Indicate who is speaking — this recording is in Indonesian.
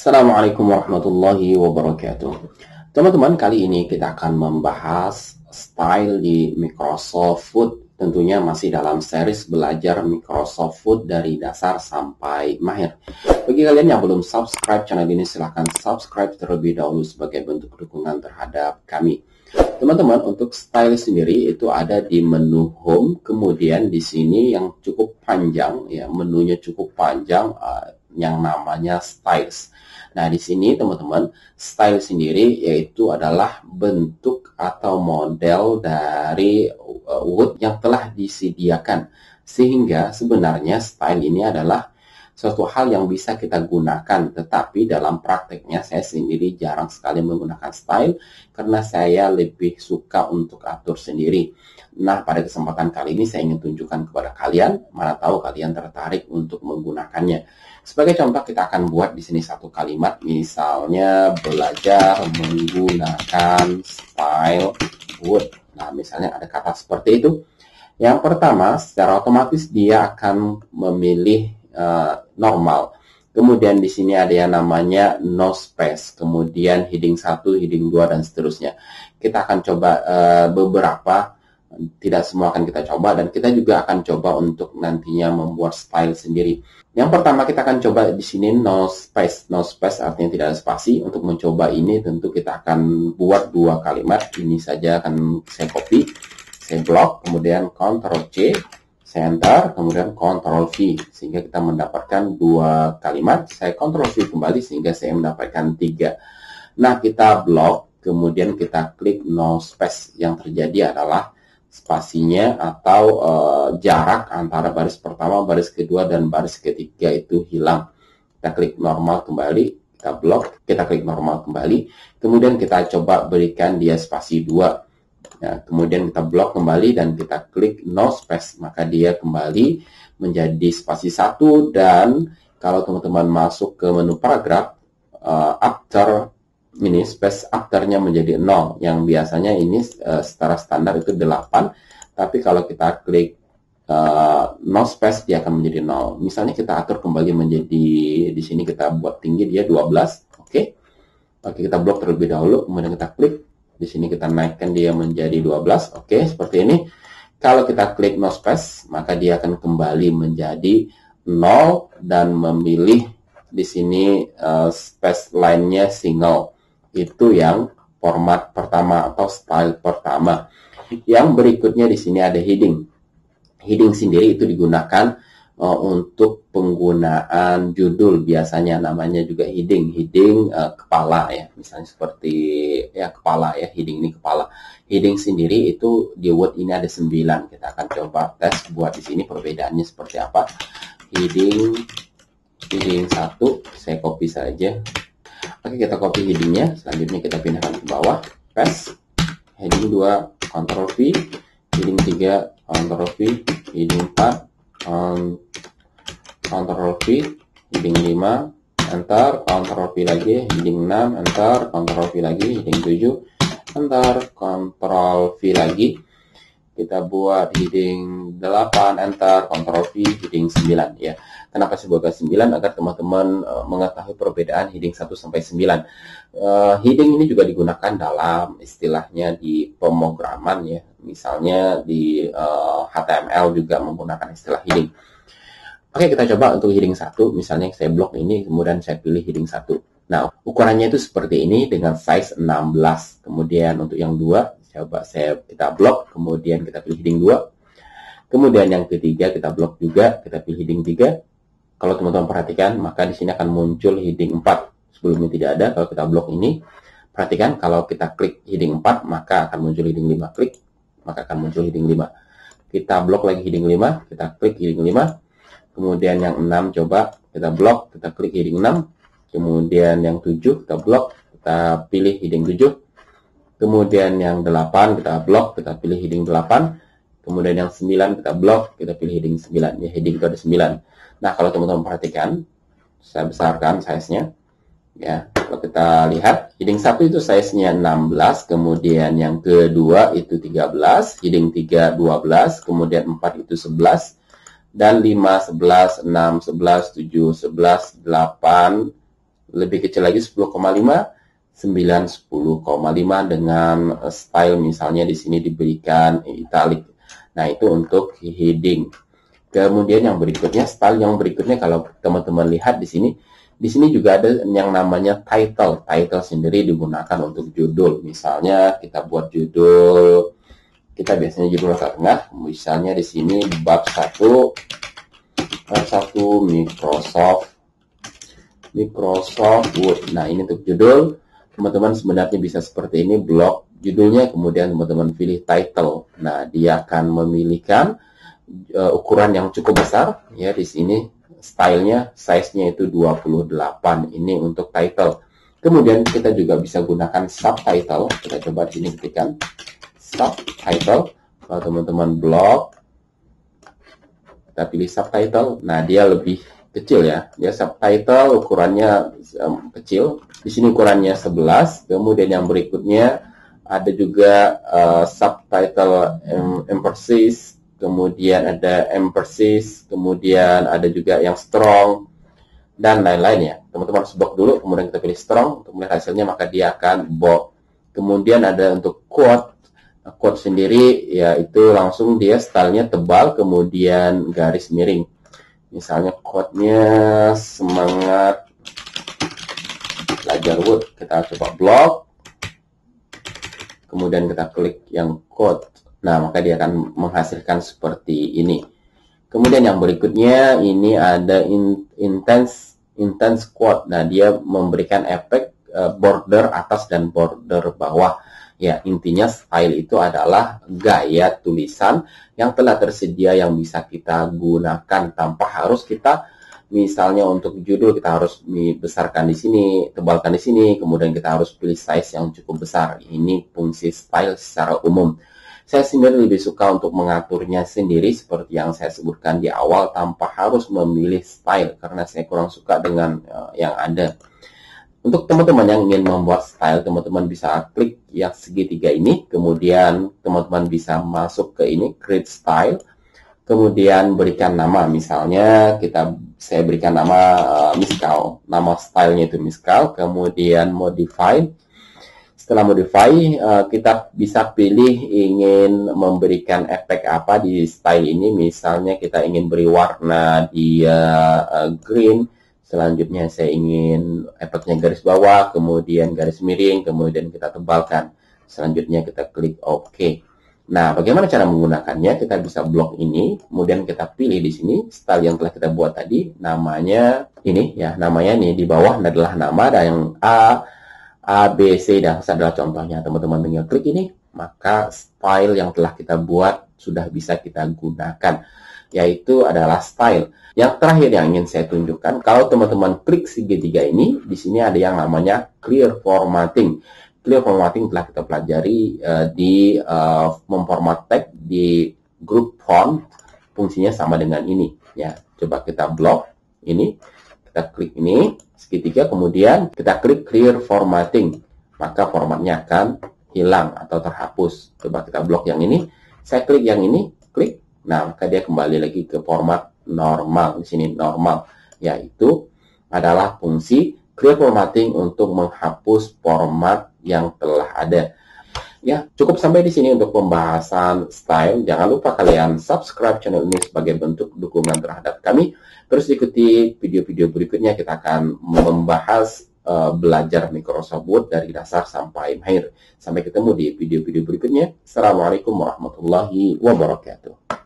Speaker 1: Assalamualaikum warahmatullahi wabarakatuh. Teman-teman, kali ini kita akan membahas style di Microsoft Word. Tentunya masih dalam series belajar Microsoft Word dari dasar sampai mahir. Bagi kalian yang belum subscribe channel ini, silahkan subscribe terlebih dahulu sebagai bentuk dukungan terhadap kami. Teman-teman, untuk style sendiri itu ada di menu Home, kemudian di sini yang cukup panjang, ya menunya cukup panjang, yang namanya Styles. Nah, di sini teman-teman, style sendiri yaitu adalah bentuk atau model dari Word yang telah disediakan. Sehingga sebenarnya style ini adalah suatu hal yang bisa kita gunakan, tetapi dalam prakteknya saya sendiri jarang sekali menggunakan style karena saya lebih suka untuk atur sendiri. Nah, pada kesempatan kali ini saya ingin tunjukkan kepada kalian, mana tahu kalian tertarik untuk menggunakannya. Sebagai contoh, kita akan buat di sini satu kalimat, misalnya belajar menggunakan style Word. Nah, misalnya ada kata seperti itu. Yang pertama, secara otomatis dia akan memilih normal. Kemudian di sini ada yang namanya no space, kemudian heading 1, heading 2 dan seterusnya. Kita akan coba beberapa, tidak semua akan kita coba, dan kita juga akan coba untuk nantinya membuat style sendiri. Yang pertama kita akan coba di sini no space. No space artinya tidak ada spasi. Untuk mencoba ini tentu kita akan buat dua kalimat. Ini saja akan saya copy, saya blok, kemudian Ctrl C, saya enter, kemudian Ctrl V, sehingga kita mendapatkan dua kalimat. Saya Ctrl V kembali sehingga saya mendapatkan 3. Nah, kita blok, kemudian kita klik no space. Yang terjadi adalah spasinya atau jarak antara baris pertama, baris kedua, dan baris ketiga itu hilang. Kita klik normal kembali, kita blok, kita klik normal kembali, kemudian kita coba berikan dia spasi 2. Ya, kemudian kita blok kembali dan kita klik no space, maka dia kembali menjadi spasi 1. Dan kalau teman-teman masuk ke menu paragraf, after ini space afternya menjadi 0, yang biasanya ini secara standar itu 8, tapi kalau kita klik no space dia akan menjadi 0. Misalnya kita atur kembali menjadi, di sini kita buat tinggi dia 12. Oke, kita blok terlebih dahulu, kemudian kita klik. Di sini kita naikkan dia menjadi 12. Oke, seperti ini. Kalau kita klik no space, maka dia akan kembali menjadi 0 dan memilih di sini space line-nya single. Itu yang format pertama atau style pertama. Yang berikutnya di sini ada heading. Heading sendiri itu digunakan untuk penggunaan judul, biasanya namanya juga heading kepala ya, misalnya seperti ya kepala ya, heading ini kepala. Heading sendiri itu di Word ini ada 9. Kita akan coba tes buat di sini perbedaannya seperti apa. Heading 1 saya copy saja. Oke, kita copy headingnya, selanjutnya kita pindahkan ke bawah, paste. Heading 2 Ctrl V, heading 3 Ctrl V, heading 4 Ctrl V, heading 5 enter, Ctrl V lagi, heading 6 enter, Ctrl V lagi, heading 7 enter, Ctrl V lagi. Kita buat heading 8 enter, Ctrl V, heading 9 ya. Kenapa saya buat 9? Agar teman-teman mengetahui perbedaan heading 1 sampai 9. Heading ini juga digunakan dalam istilahnya di pemrograman ya. Misalnya di HTML juga menggunakan istilah heading. Oke, kita coba untuk heading 1. Misalnya saya blok ini, kemudian saya pilih heading 1. Nah, ukurannya itu seperti ini dengan size 16. Kemudian untuk yang 2, coba kita blok, kemudian kita pilih heading 2. Kemudian yang ketiga kita blok juga, kita pilih heading 3. Kalau teman-teman perhatikan, maka di sini akan muncul heading 4. Sebelumnya tidak ada. Kalau kita blok ini, perhatikan kalau kita klik heading 4, maka akan muncul heading 5. Klik, maka akan muncul heading 5. Kita blok lagi heading 5, kita klik heading 5. Kemudian yang 6 coba kita blok, kita klik heading 6. Kemudian yang 7 kita blok, kita pilih heading 7. Kemudian yang 8 kita blok, kita pilih heading 8. Kemudian yang 9 kita blok, kita pilih heading 9. Ya, heading itu ada 9. Nah, kalau teman-teman perhatikan, saya besarkan size-nya. Ya, kalau kita lihat, heading 1 itu size-nya 16, kemudian yang kedua itu 13, heading 3 12, kemudian 4 itu 11, dan 5, 11, 6, 11, 7, 11, 8, lebih kecil lagi 10,5, 9, 10,5 dengan style misalnya di sini diberikan italic. Nah, itu untuk heading. Kemudian yang berikutnya, style yang berikutnya kalau teman-teman lihat di sini juga ada yang namanya title. Title sendiri digunakan untuk judul. Misalnya kita buat judul, kita biasanya judul ke tengah. Misalnya di sini bab 1 Microsoft Word. Nah, ini untuk judul. Teman-teman sebenarnya bisa seperti ini, blok judulnya, kemudian teman-teman pilih title. Nah, dia akan memilihkan ukuran yang cukup besar. Ya, di sini stylenya, size-nya itu 28. Ini untuk title. Kemudian kita juga bisa gunakan subtitle. Kita coba di sini ketikkan subtitle. Kalau teman-teman blok, kita pilih subtitle. Nah, dia lebih kecil ya. Dia subtitle ukurannya kecil. Di sini ukurannya 11. Kemudian yang berikutnya ada juga subtitle emphasis, kemudian ada emphasis, kemudian ada juga yang strong dan lain-lain ya. Teman-teman harus blok dulu, kemudian kita pilih strong untuk melihat hasilnya, maka dia akan bold. Kemudian ada untuk quote. Quote sendiri yaitu langsung dia stylenya tebal, kemudian garis miring. Misalnya quote-nya semangat belajar Word. Kita coba blok. Kemudian kita klik yang quote. Nah, maka dia akan menghasilkan seperti ini. Kemudian yang berikutnya ini ada intense quote. Nah, dia memberikan efek border atas dan border bawah. Ya, intinya style itu adalah gaya tulisan yang telah tersedia yang bisa kita gunakan tanpa harus kita, misalnya untuk judul kita harus besarkan di sini, tebalkan di sini, kemudian kita harus pilih size yang cukup besar. Ini fungsi style secara umum. Saya sendiri lebih suka untuk mengaturnya sendiri seperti yang saya sebutkan di awal tanpa harus memilih style karena saya kurang suka dengan yang ada. Untuk teman-teman yang ingin membuat style, teman-teman bisa klik yang segitiga ini, kemudian teman-teman bisa masuk ke ini, create style, kemudian berikan nama, misalnya saya berikan nama Miskal, nama stylenya itu Miskal, kemudian modify. Setelah modify, kita bisa pilih ingin memberikan efek apa di style ini, misalnya kita ingin beri warna dia green. Selanjutnya saya ingin efeknya garis bawah, kemudian garis miring, kemudian kita tebalkan. Selanjutnya kita klik OK. Nah, bagaimana cara menggunakannya? Kita bisa blok ini, kemudian kita pilih di sini style yang telah kita buat tadi. Namanya ini ya, namanya nih di bawah adalah nama dan yang A, B, C dan C adalah contohnya. Teman-teman tinggal klik ini, maka style yang telah kita buat sudah bisa kita gunakan, yaitu adalah style. Yang terakhir yang ingin saya tunjukkan, kalau teman-teman klik segitiga ini, di sini ada yang namanya clear formatting. Clear formatting telah kita pelajari di memformat teks di grup font, fungsinya sama dengan ini. Ya, coba kita blok ini, kita klik ini segitiga, kemudian kita klik clear formatting, maka formatnya akan hilang atau terhapus. Coba kita blok yang ini, saya klik yang ini, klik. Nah, maka dia kembali lagi ke format normal. Di sini normal, yaitu adalah fungsi clear formatting untuk menghapus format yang telah ada. Ya, cukup sampai di sini untuk pembahasan style. Jangan lupa kalian subscribe channel ini sebagai bentuk dukungan terhadap kami. Terus ikuti video-video berikutnya, kita akan membahas belajar Microsoft Word dari dasar sampai mahir. Sampai ketemu di video-video berikutnya. Assalamualaikum warahmatullahi wabarakatuh.